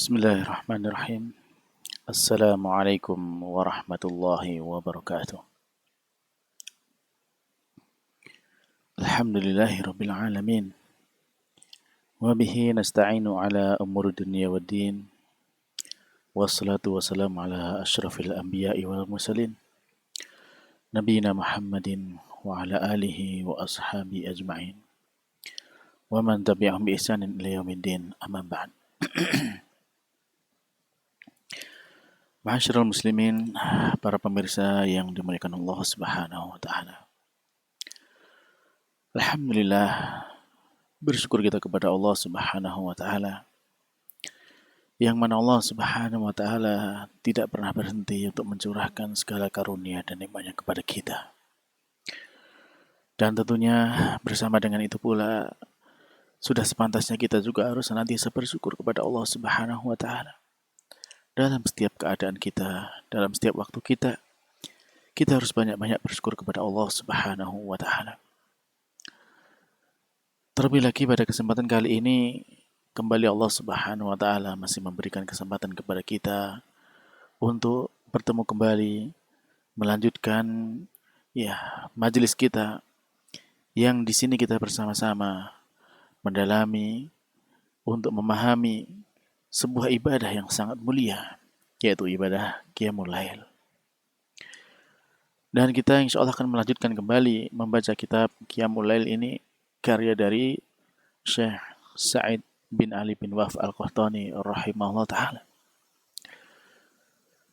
Bismillahirrahmanirrahim. Assalamualaikum warahmatullahi wabarakatuh. Alhamdulillahi rabbil alamin. Wabihi nasta'inu ala umur dunia wa din. Wassalatu wassalamu ala ashrafil anbiya'i wal mursalin. Nabiyina Muhammadin wa ala alihi wa ashabi ajma'in. Wa man tabi'ahum bi ihsanin ila yaumiddin. Amma ba'd. Ma'asyiral muslimin, para pemirsa yang dimuliakan Allah Subhanahu wa taala. Alhamdulillah, bersyukur kita kepada Allah Subhanahu wa taala yang mana Allah Subhanahu wa taala tidak pernah berhenti untuk mencurahkan segala karunia dan nikmat-Nya kepada kita. Dan tentunya bersama dengan itu pula sudah sepantasnya kita juga harus senantiasa bersyukur kepada Allah Subhanahu wa taala. Dalam setiap keadaan kita, dalam setiap waktu kita harus banyak-banyak bersyukur kepada Allah Subhanahu wa taala. Terlebih lagi pada kesempatan kali ini, kembali Allah Subhanahu wa taala masih memberikan kesempatan kepada kita untuk bertemu kembali, melanjutkan majelis kita yang di sini kita bersama-sama mendalami untuk memahami sebuah ibadah yang sangat mulia, yaitu ibadah Qiyamul Lail. Dan kita insya Allah akan melanjutkan kembali membaca kitab Qiyamul Lail ini, karya dari Syekh Sa'id bin Ali bin Wahb Al-Qahtani rahimahullah ta'ala.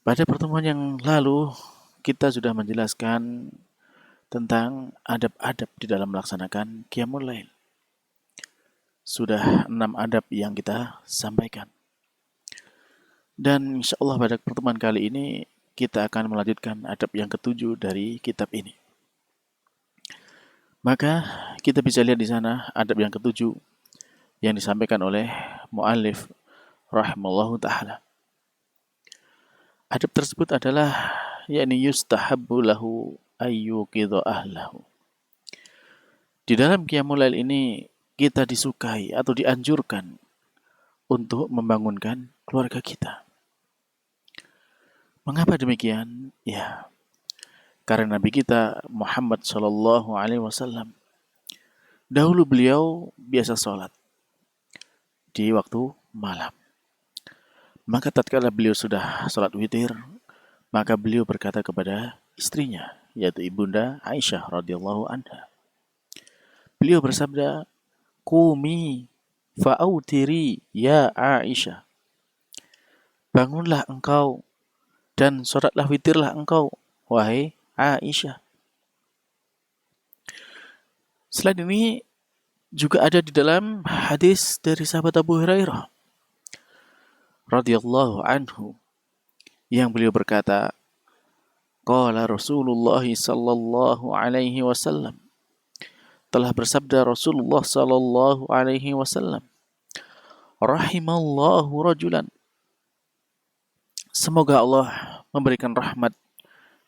Pada pertemuan yang lalu, kita sudah menjelaskan tentang adab-adab di dalam melaksanakan Qiyamul Lail. Sudah 6 adab yang kita sampaikan. Dan insya Allah pada pertemuan kali ini kita akan melanjutkan adab yang ke-7 dari kitab ini. Maka kita bisa lihat di sana adab yang ke-7 yang disampaikan oleh mu'allif rahimallahu ta'ala. Adab tersebut adalah yakni yustahabbu lahu ayyuqidha ahlahu. Di dalam Qiyamul Lail ini kita disukai atau dianjurkan untuk membangunkan keluarga kita. Mengapa demikian? Ya, karena Nabi kita Muhammad Sallallahu Alaihi Wasallam dahulu beliau biasa sholat di waktu malam. Maka tatkala beliau sudah sholat witir, maka beliau berkata kepada istrinya, yaitu ibunda Aisyah radhiyallahu anha. Beliau bersabda, "Qumi fa'autiri ya Aisyah." Bangunlah engkau dan sholatlah witirlah engkau, wahai Aisyah. Selain ini juga ada di dalam hadis dari sahabat Abu Hurairah radhiyallahu anhu yang beliau berkata, qala Rasulullah sallallahu alaihi wasallam, telah bersabda Rasulullah sallallahu alaihi wasallam, rahimallahu rajulan, semoga Allah memberikan rahmat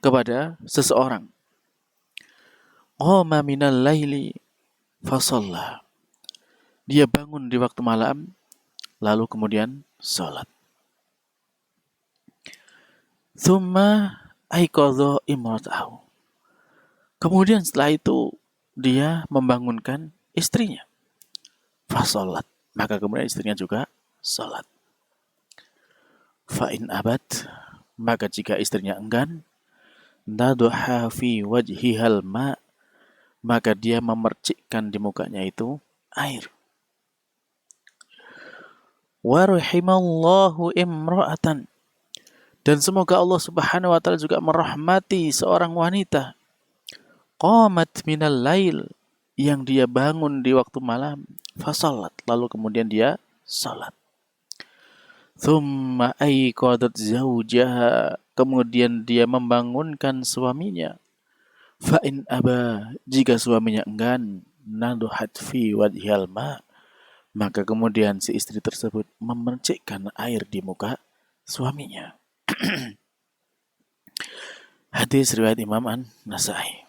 kepada seseorang, qama minal laili fasalla, dia bangun di waktu malam lalu kemudian salat. Tsumma aiqadha imratahu, kemudian setelah itu dia membangunkan istrinya, fasallat, maka kemudian istrinya juga salat. Fa in abad, maka jika istrinya enggan, nadha fi wajhihal ma, maka dia memercikkan di mukanya itu air. Wa rahimallahu imra'atan, dan semoga Allah Subhanahu wa taala juga merahmati seorang wanita, qamat minal lail, yang dia bangun di waktu malam, fasallat, lalu kemudian dia salat. Thumma aiqadat zawjaha, kemudian dia membangunkan suaminya. Fa in aba, jika suaminya enggan, naduhat fi wajhil ma, maka kemudian si istri tersebut memercikkan air di muka suaminya. Hadis riwayat Imam An-Nasai.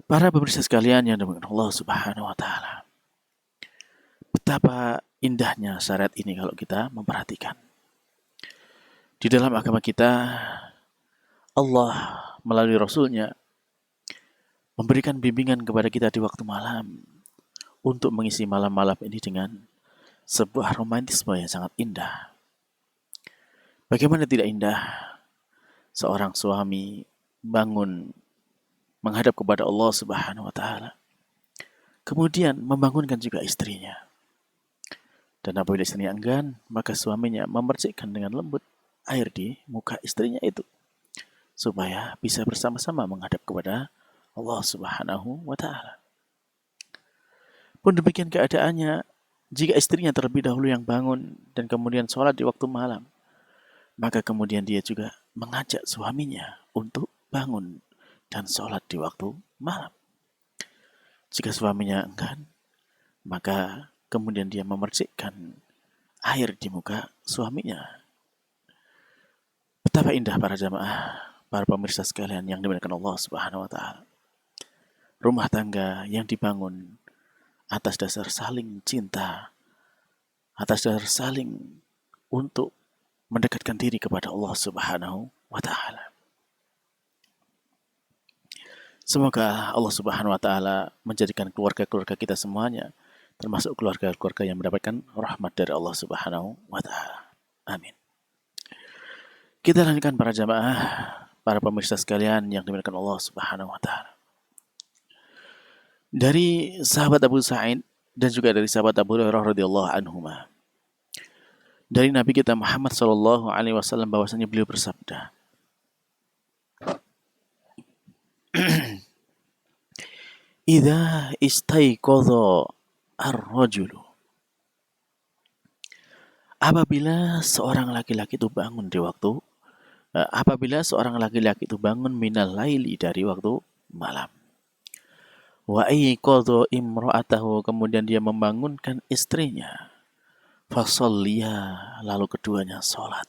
Para pemirsa sekalian yang dimuliakan Allah Subhanahu wa taala, Betapa indahnya syariat ini kalau kita memperhatikan. Di dalam agama kita, Allah melalui Rasul-Nya memberikan bimbingan kepada kita di waktu malam untuk mengisi malam-malam ini dengan sebuah romantisme yang sangat indah. Bagaimana tidak indah seorang suami bangun menghadap kepada Allah Subhanahu wa taala. Kemudian membangunkan juga istrinya. Dan apabila istrinya enggan, maka suaminya memercikkan dengan lembut air di muka istrinya itu supaya bisa bersama-sama menghadap kepada Allah Subhanahu wa taala. Pun demikian keadaannya jika istrinya terlebih dahulu yang bangun dan kemudian sholat di waktu malam, maka kemudian dia juga mengajak suaminya untuk bangun dan sholat di waktu malam. Jika suaminya enggan, maka kemudian dia memercikkan air di muka suaminya. Betapa indah para jamaah, para pemirsa sekalian yang dimuliakan Allah Subhanahu wa taala. Rumah tangga yang dibangun atas dasar saling cinta, atas dasar saling untuk mendekatkan diri kepada Allah Subhanahu wa taala. Semoga Allah Subhanahu wa taala menjadikan keluarga-keluarga kita semuanya termasuk keluarga-keluarga yang mendapatkan rahmat dari Allah Subhanahu wa taala. Amin. Kita lanjutkan para jamaah, para pemirsa sekalian yang dimuliakan Allah Subhanahu wa taala. Dari sahabat Abu Sa'id dan juga dari sahabat Abu Hurairah radhiyallahu anhuma. Dari Nabi kita Muhammad sallallahu alaihi wasallam bahwasanya beliau bersabda, "Idza istaiqadha ar-rajulu." Apabila seorang laki-laki itu bangun di waktu apabila seorang laki-laki itu bangun minal laili dari waktu malam. Wa aiqadha imra'atahu, kemudian dia membangunkan istrinya. Fasalliya, lalu keduanya sholat.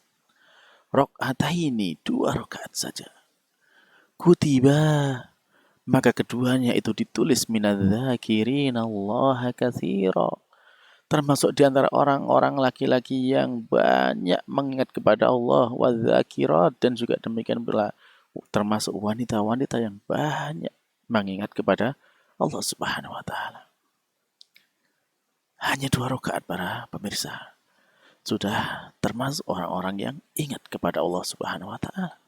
Rok'ataini, 2 rakaat saja. Kutiba, maka keduanya itu ditulis minadz-dzakirina Allah katsira. Termasuk di antara orang-orang laki-laki yang banyak mengingat kepada Allah, wadzakirat, dan juga demikian pula termasuk wanita-wanita yang banyak mengingat kepada Allah Subhanahu wa taala. Hanya 2 rakaat para pemirsa sudah termasuk orang-orang yang ingat kepada Allah Subhanahu wa taala.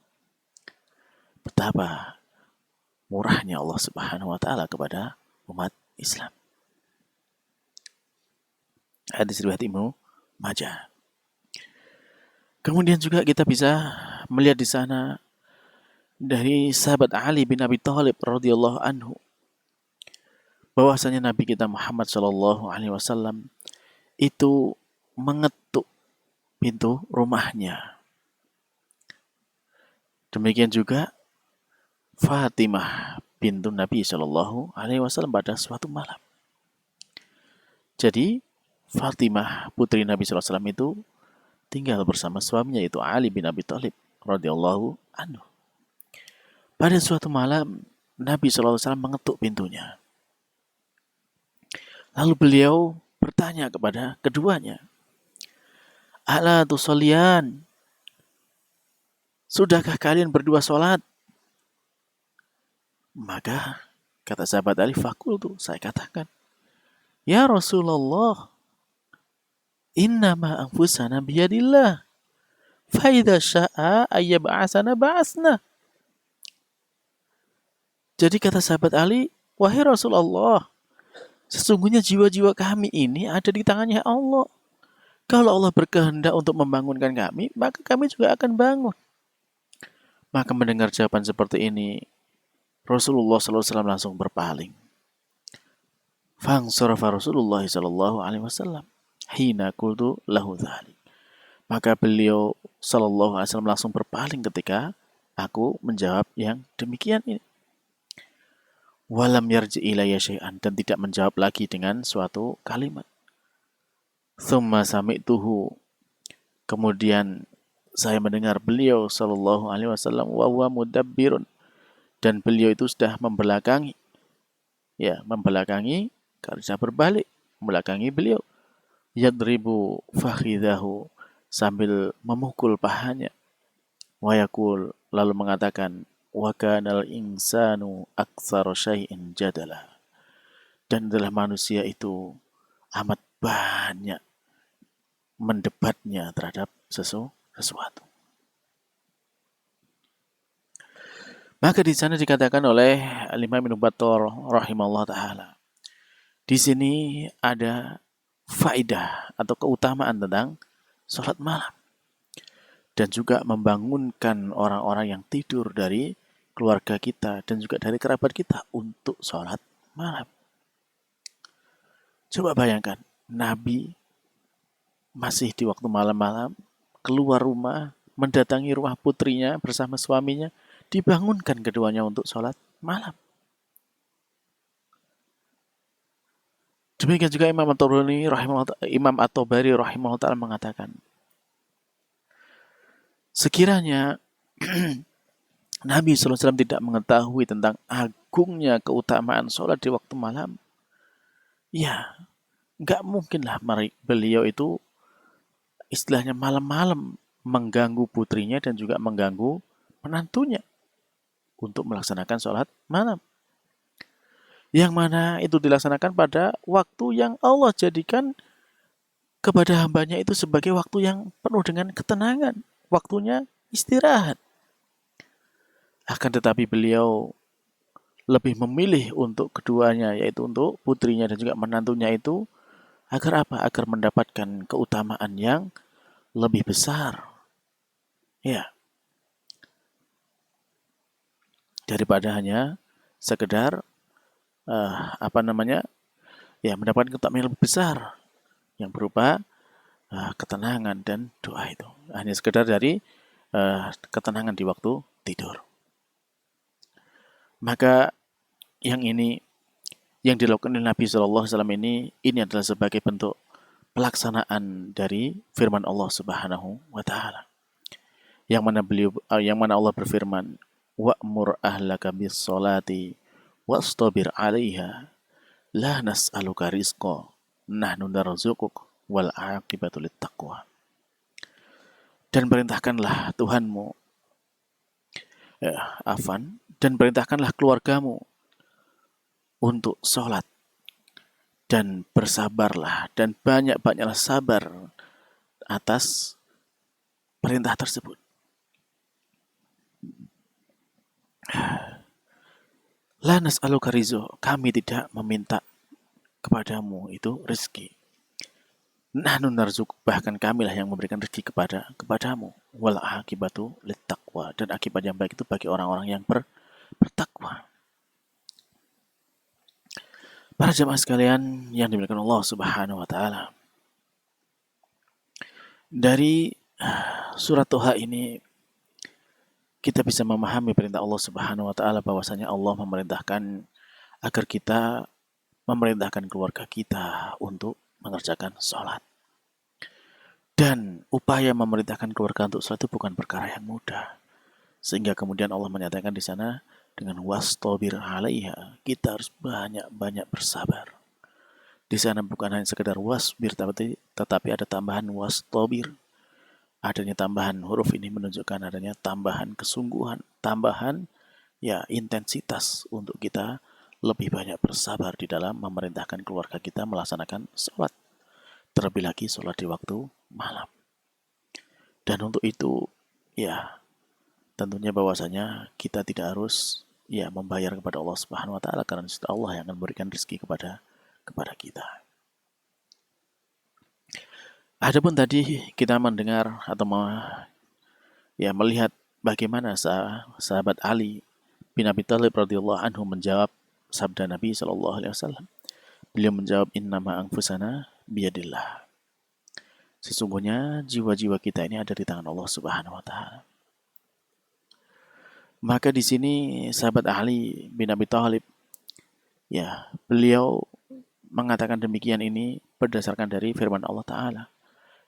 Betapa murahnya Allah Subhanahu wa taala kepada umat Islam. Hadis riwayat Ibnu Majah. Kemudian juga kita bisa melihat di sana dari sahabat Ali bin Abi Thalib radhiyallahu anhu bahwasanya Nabi kita Muhammad sallallahu alaihi wasallam itu mengetuk pintu rumahnya. Demikian juga Fatimah bintu Nabi sallallahu alaihi wasallam pada suatu malam. Jadi Fatimah putri Nabi sallallahu alaihi wasallam itu tinggal bersama suaminya yaitu Ali bin Abi Thalib radhiyallahu anhu. Pada suatu malam Nabi sallallahu alaihi wasallam mengetuk pintunya. Lalu beliau bertanya kepada keduanya, "Ala tusalliyan? Sudahkah kalian berdua sholat?" Maka kata sahabat Ali, "Fakultu," saya katakan, "Ya Rasulullah, innama anfusana biyadillah, fa idza syaa ayyab'asana ba'asna." Jadi kata sahabat Ali, "Wahai Rasulullah, sesungguhnya jiwa-jiwa kami ini ada di tangannya Allah. Kalau Allah berkehendak untuk membangunkan kami, maka kami juga akan bangun." Maka mendengar jawaban seperti ini, Rasulullah SAW langsung berpaling. Fansarafa Rasulullah SAW hina qultu lahu dzalik. Maka beliau SAW langsung berpaling ketika aku menjawab yang demikian ini. Walam yarji ilayya syai'an, dan tidak menjawab lagi dengan suatu kalimat. Tsumma sami'tuhu, kemudian saya mendengar beliau sallallahu alaihi wasallam wa huwa mudabbirun, dan beliau itu sudah membelakangi karena berbalik membelakangi beliau. yadribu fakhidahu, sambil memukul pahanya, wa yaqul, lalu mengatakan, wa kanal insanu aktsara syai'in jadala, dan adalah manusia itu amat banyak mendebatnya terhadap sesuatu. Maka di sana dikatakan oleh Imam Ibnu Battal rahimahullah taala, di sini ada faidah atau keutamaan tentang sholat malam dan juga membangunkan orang-orang yang tidur dari keluarga kita dan juga dari kerabat kita untuk sholat malam. Coba bayangkan, Nabi masih di waktu malam-malam keluar rumah, mendatangi rumah putrinya bersama suaminya, dibangunkan keduanya untuk sholat malam. Demikian juga Imam At-Tabari rahimahullah ta'ala mengatakan, sekiranya Nabi SAW tidak mengetahui tentang agungnya keutamaan sholat di waktu malam, ya nggak mungkinlah beliau itu istilahnya malam-malam mengganggu putrinya dan juga mengganggu menantunya untuk melaksanakan sholat malam. Yang mana itu dilaksanakan pada waktu yang Allah jadikan kepada hambanya itu sebagai waktu yang penuh dengan ketenangan. Waktunya istirahat. Akan tetapi beliau lebih memilih untuk keduanya, yaitu untuk putrinya dan juga menantunya itu, agar apa? Agar mendapatkan keutamaan yang lebih besar. Ya. Daripada hanya sekedar mendapatkan keutamaan yang lebih besar yang berupa ketenangan dan doa itu. Hanya sekedar dari ketenangan di waktu tidur. Maka yang dilakukan oleh Nabi SAW ini adalah sebagai bentuk pelaksanaan dari firman Allah Subhanahu wa taala. Yang mana Allah berfirman, wa'mur ahlaka bis-sholati wastabir 'alaiha la nas'aluka rizqa nahnu narzuquk wal 'aqibatu littaqwa. Dan perintahkanlah Tuhanmu dan perintahkanlah keluargamu untuk sholat dan bersabarlah dan banyak-banyaklah sabar atas perintah tersebut. La nas'aluka rizqa, kami tidak meminta kepadamu itu rezeki. Nahnu narzuk, bahkan kamilah yang memberikan rezeki kepadamu. Wal akibatu littaqwa, dan akibat yang baik itu bagi orang-orang yang bertakwa. Para jemaah sekalian yang dimuliakan Allah Subhanahu wa taala. Dari surat Toha ini kita bisa memahami perintah Allah Subhanahu wa taala bahwasanya Allah memerintahkan agar kita memerintahkan keluarga kita untuk mengerjakan sholat. Dan upaya memerintahkan keluarga untuk sholat itu bukan perkara yang mudah. Sehingga kemudian Allah menyatakan di sana dengan wastabir 'alaiha, kita harus banyak-banyak bersabar. Di sana bukan hanya sekedar wasbir, tetapi ada tambahan wastabir. Adanya tambahan huruf ini menunjukkan adanya tambahan kesungguhan, tambahan intensitas untuk kita lebih banyak bersabar di dalam memerintahkan keluarga kita melaksanakan sholat. Terlebih lagi sholat di waktu malam. Dan untuk itu, tentunya bahwasanya kita tidak harus membayar kepada Allah Subhanahu wa taala, karena Allah yang akan memberikan rezeki kepada kita. Adapun tadi kita mendengar atau melihat bagaimana sahabat Ali bin Abi Thalib radhiyallahu anhu menjawab sabda Nabi sallallahu alaihi wasallam. Beliau menjawab, innama anfusana biyadillah. Sesungguhnya jiwa-jiwa kita ini ada di tangan Allah Subhanahu wa taala. Maka di sini sahabat Ali bin Abi Thalib beliau mengatakan demikian ini berdasarkan dari firman Allah taala.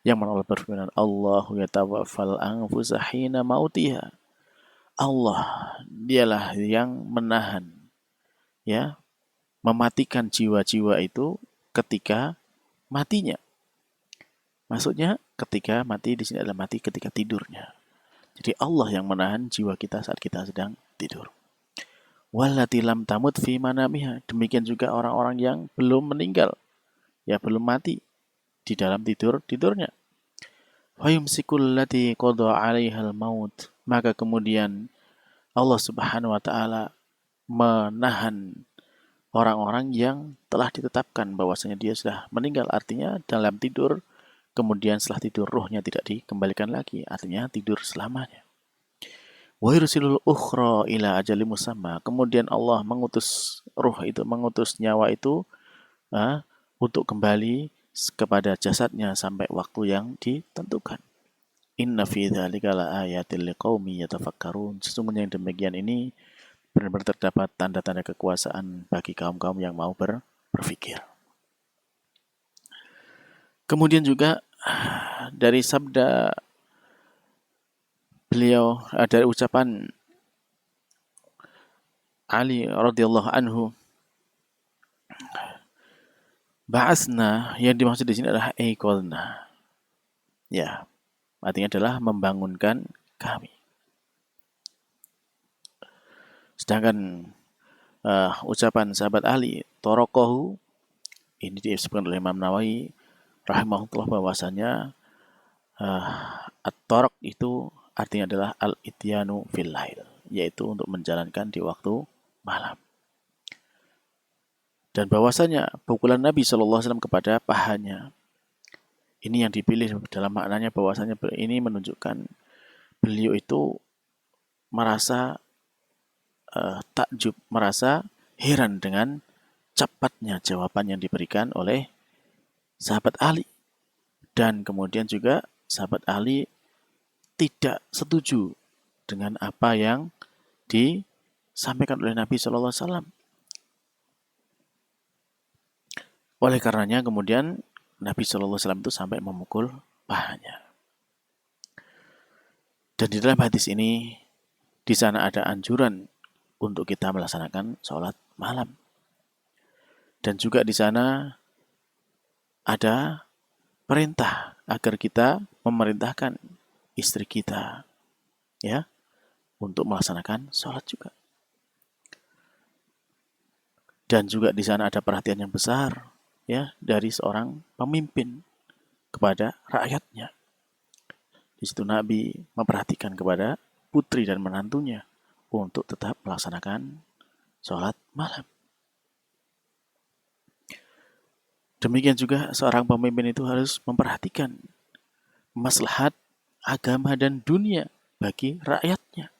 Yang mana Allah berfirman, Allahu yatawaffal anfusa hina mautiha. Allah dialah yang menahan, mematikan jiwa-jiwa itu ketika matinya. Maksudnya ketika mati di sini adalah mati ketika tidurnya. Jadi Allah yang menahan jiwa kita saat kita sedang tidur. Wallati lam tamut fi manamiha. Demikian juga orang-orang yang belum meninggal, ya belum mati di dalam tidurnya. Fayumsikul lati qada 'alaihal maut. Maka kemudian Allah Subhanahu wa taala menahan orang-orang yang telah ditetapkan bahwasanya dia sudah meninggal, artinya dalam tidur, kemudian setelah tidur ruhnya tidak dikembalikan lagi, artinya tidur selamanya. Wa yursilul ukhra ila ajalin musamma. Kemudian Allah mengutus mengutus nyawa itu untuk kembali kepada jasadnya sampai waktu yang ditentukan. Inna fi dzalika laayatil liqaumi yatafakkarun. Sesungguhnya yang demikian ini benar-benar terdapat tanda-tanda kekuasaan bagi kaum-kaum yang mau berpikir. Kemudian juga dari sabda beliau, dari ucapan Ali radhiyallahu anhu, ba'asna, yang dimaksud di sini adalah aiqadna. Ya, artinya adalah membangunkan kami. Sedangkan ucapan sahabat Ali, torokohu, ini disebutkan oleh Imam Nawawi rahimahullah bahwasanya at-torok itu artinya adalah al-ityanu fil lail, yaitu untuk menjalankan di waktu malam. Dan bahwasanya pukulan Nabi SAW kepada pahanya, ini yang dipilih dalam maknanya bahwasanya ini menunjukkan beliau itu merasa takjub, merasa heran dengan cepatnya jawaban yang diberikan oleh sahabat Ali. Dan kemudian juga sahabat Ali tidak setuju dengan apa yang disampaikan oleh Nabi SAW. Oleh karenanya kemudian Nabi SAW itu sampai memukul pahanya. Dan di dalam hadis ini, di sana ada anjuran untuk kita melaksanakan sholat malam. Dan juga di sana ada perintah agar kita memerintahkan istri kita, ya, untuk melaksanakan sholat juga. Dan juga di sana ada perhatian yang besar, ya, dari seorang pemimpin kepada rakyatnya. Di situ Nabi memperhatikan kepada putri dan menantunya untuk tetap melaksanakan sholat malam. Demikian juga seorang pemimpin itu harus memperhatikan maslahat agama dan dunia bagi rakyatnya.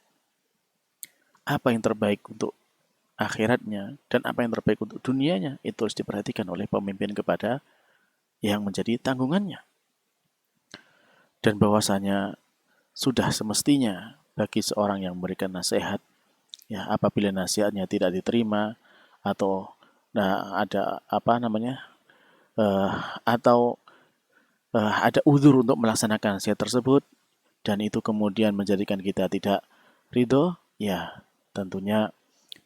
Apa yang terbaik untuk akhiratnya dan apa yang terbaik untuk dunianya, itu harus diperhatikan oleh pemimpin kepada yang menjadi tanggungannya. Dan bahwasanya sudah semestinya bagi seorang yang memberikan nasihat, ya, apabila nasihatnya tidak diterima atau ada ada uzur untuk melaksanakan nasihat tersebut, dan itu kemudian menjadikan kita tidak ridho, ya tentunya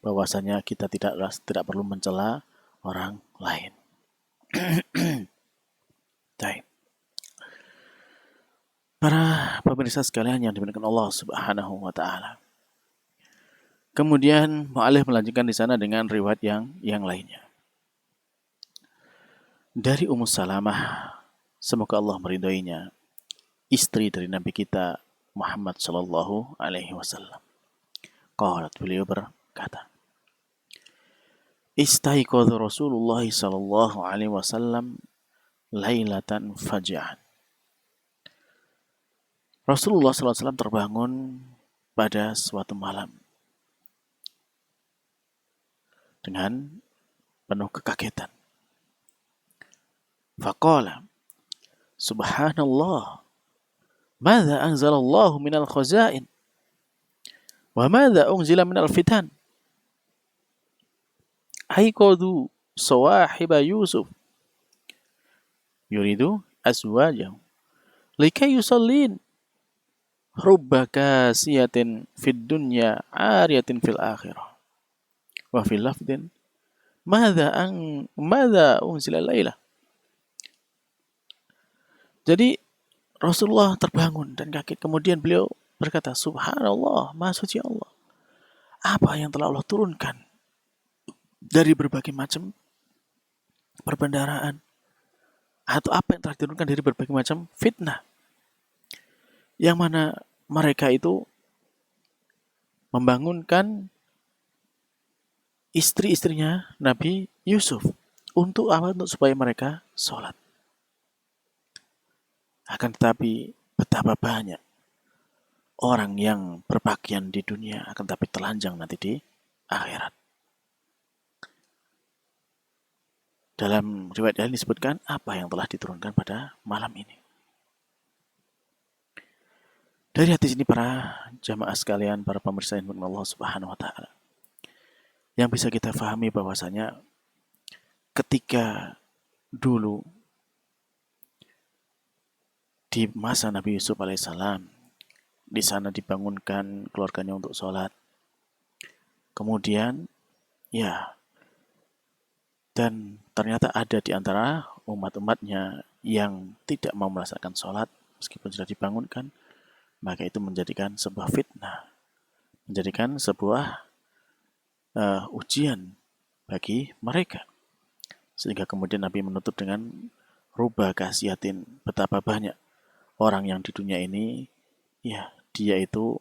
bahwasanya kita tidak perlu mencela orang lain. Para pemirsa sekalian yang dimuliakan Allah Subhanahu wa taala. Kemudian mu'allif melanjutkan di sana dengan riwayat yang lainnya. Dari Ummu Salamah, semoga Allah meridhoinya, istri dari Nabi kita Muhammad sallallahu alaihi wasallam. Qalat, beliau berkata, Istaiqadha Rasulullah sallallahu alaihi wasallam lailatan faja'an. Rasulullah SAW terbangun pada suatu malam dengan penuh kekagetan. Faqala, Subhanallah, madza anzalallahu minal khazain wa madza unzila minal fitan. Aiqadu sawahiba Yusuf yuridu azwajahu likay yusallin rubba kasiyatin fid dunya ariyatin fil akhirah wa fil lafdin madza unzila laila. Jadi Rasulullah terbangun dan kaget. Kemudian beliau berkata, Subhanallah, Maha Suci Allah. Apa yang telah Allah turunkan dari berbagai macam perbendaharaan, atau apa yang telah diturunkan dari berbagai macam fitnah, yang mana mereka itu membangunkan istri-istrinya Nabi Yusuf untuk apa? Untuk supaya mereka sholat. Akan tetapi betapa banyak orang yang berpakaian di dunia akan tapi telanjang nanti di akhirat. Dalam riwayat ini disebutkan apa yang telah diturunkan pada malam ini. Dari hadis ini para jamaah sekalian, para pemirsa yang Allah Subhanahu wa taala, yang bisa kita fahami bahwasanya ketika dulu di masa Nabi Yusuf alaihissalam, di sana dibangunkan keluarganya untuk sholat. Kemudian, ya, dan ternyata ada di antara umat-umatnya yang tidak mau melaksanakan sholat meskipun sudah dibangunkan, maka itu menjadikan sebuah fitnah, menjadikan sebuah ujian bagi mereka. Sehingga kemudian Nabi menutup dengan rubah kasihatin, betapa banyak orang yang di dunia ini, ya, dia itu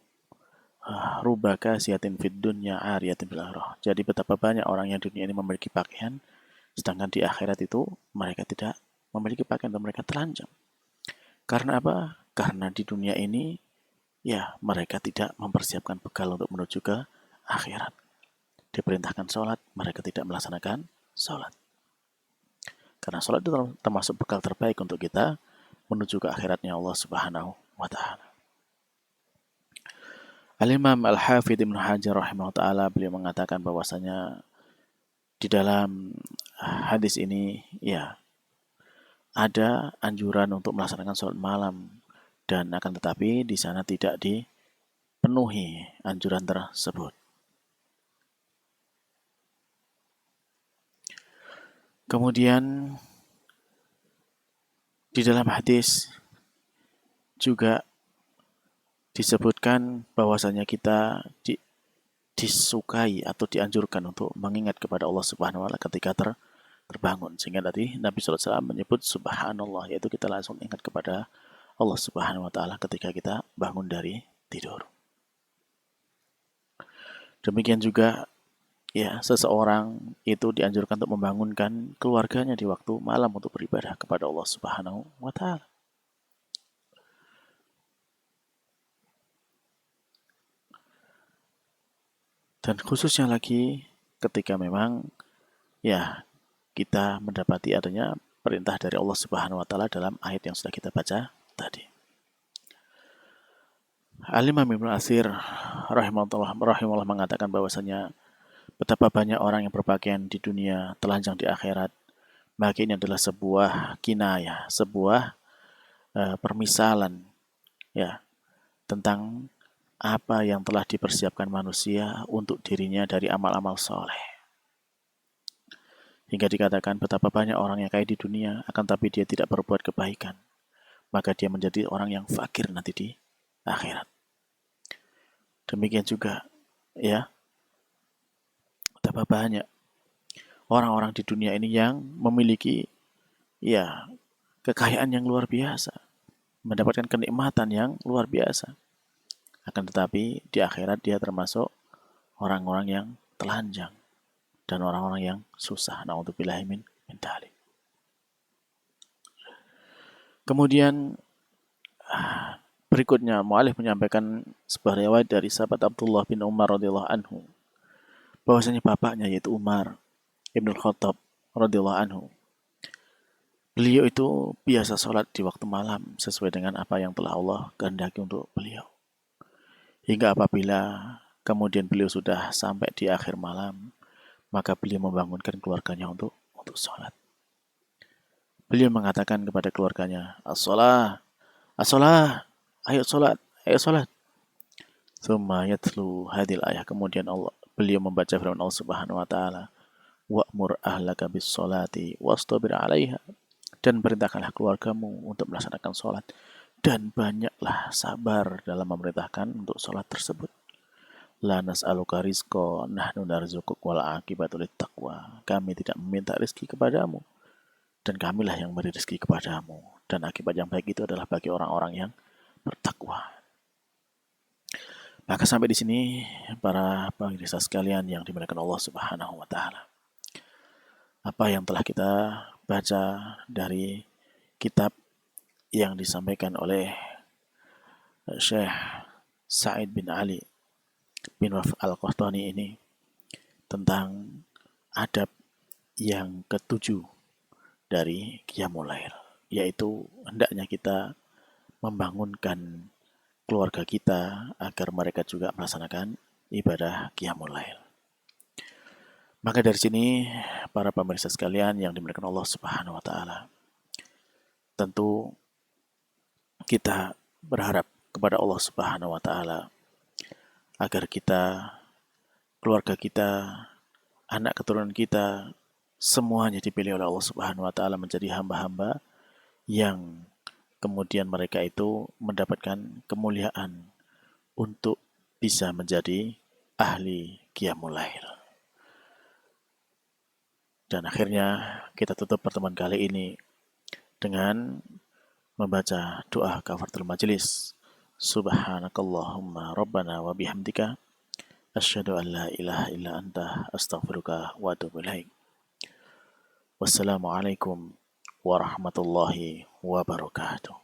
rubah kasihatin fid dunya ariyatin fil akhirah. Jadi betapa banyak orang yang di dunia ini memiliki pakaian, sedangkan di akhirat itu mereka tidak memiliki pakaian dan mereka telanjang. Karena apa? Karena di dunia ini, ya, mereka tidak mempersiapkan bekal untuk menuju ke akhirat. Diperintahkan sholat, mereka tidak melaksanakan sholat. Karena sholat itu termasuk bekal terbaik untuk kita menuju ke akhiratnya Allah Subhanahu wa taala. Al-Imam Al-Hafidh Ibnu Hajar rahimahullah taala beliau mengatakan bahwasanya di dalam hadis ini, ya, ada anjuran untuk melaksanakan sholat malam, dan akan tetapi di sana tidak dipenuhi anjuran tersebut. Kemudian di dalam hadis juga disebutkan bahwasanya kita disukai atau dianjurkan untuk mengingat kepada Allah Subhanahu wa taala ketika terbangun. Sehingga tadi Nabi SAW menyebut Subhanallah, yaitu kita langsung ingat kepada Allah Subhanahu wa taala ketika kita bangun dari tidur. Demikian juga, ya, seseorang itu dianjurkan untuk membangunkan keluarganya di waktu malam untuk beribadah kepada Allah Subhanahu wa taala. Dan khususnya lagi ketika memang, ya, kita mendapati adanya perintah dari Allah Subhanahu wa taala dalam ayat yang sudah kita baca tadi. Al-Imam Ibnu Atsir rahimahullah mengatakan bahwasanya betapa banyak orang yang berpakaian di dunia telanjang di akhirat. Maka ini adalah sebuah kinayah, sebuah permisalan, ya, tentang apa yang telah dipersiapkan manusia untuk dirinya dari amal-amal soleh. Hingga dikatakan betapa banyak orang yang kaya di dunia, akan tapi dia tidak berbuat kebaikan. Maka dia menjadi orang yang fakir nanti di akhirat. Demikian juga, ya, betapa banyak orang-orang di dunia ini yang memiliki, ya, kekayaan yang luar biasa, mendapatkan kenikmatan yang luar biasa. Akan tetapi di akhirat dia termasuk orang-orang yang telanjang dan orang-orang yang susah. Na'udzubillahi min dzalik. Kemudian berikutnya mu'alif menyampaikan sebuah riwayat dari sahabat Abdullah bin Umar radhiyallahu anhu, bahwasanya bapaknya yaitu Umar Ibnul Khattab radhiyallahu anhu, beliau itu biasa sholat di waktu malam sesuai dengan apa yang telah Allah kehendaki untuk beliau. Hingga apabila kemudian beliau sudah sampai di akhir malam, maka beliau membangunkan keluarganya untuk sholat. Beliau mengatakan kepada keluarganya, as-shalah, as-shalah, ayo sholat, ayo sholat. Tsumma yatlu hadil ayah. Kemudian beliau membaca firman Allah Subhanahu wa taala, wa'mur ahlaka bis sholati wastabir 'alaiha. dan perintahkanlah keluargamu untuk melaksanakan sholat, dan banyaklah sabar dalam memerintahkan untuk sholat tersebut. La nas'aluka rizqa, nahnu narzuquk wal aqibatu littaqwa. Kami tidak meminta rezeki kepadamu, dan kamilah yang memberi rezeki kepadamu. Dan akibat yang baik itu adalah bagi orang-orang yang bertakwa. Maka sampai di sini para pemirsa sekalian yang dimuliakan Allah Subhanahu wa taala. Apa yang telah kita baca dari kitab yang disampaikan oleh Syekh Sa'id bin Ali bin Waf Al-Qahtani ini tentang adab yang ketujuh dari Qiyamul Lail, yaitu hendaknya kita membangunkan keluarga kita agar mereka juga melaksanakan ibadah Qiyamul Lail. Maka dari sini para pemirsa sekalian yang dimuliakan Allah Subhanahu wa taala, tentu kita berharap kepada Allah Subhanahu wa taala agar kita, keluarga kita, anak keturunan kita, semuanya dipilih oleh Allah Subhanahu wa taala menjadi hamba-hamba yang kemudian mereka itu mendapatkan kemuliaan untuk bisa menjadi ahli Qiyamul Lail. Dan akhirnya kita tutup pertemuan kali ini dengan membaca doa kafaratul majelis. Subhanakallahumma rabbana wa bihamdika asyhadu an la ilaha illa anta astaghfiruka wa atubu ilaik. Wassalamualaikum warahmatullahi wabarakatuh.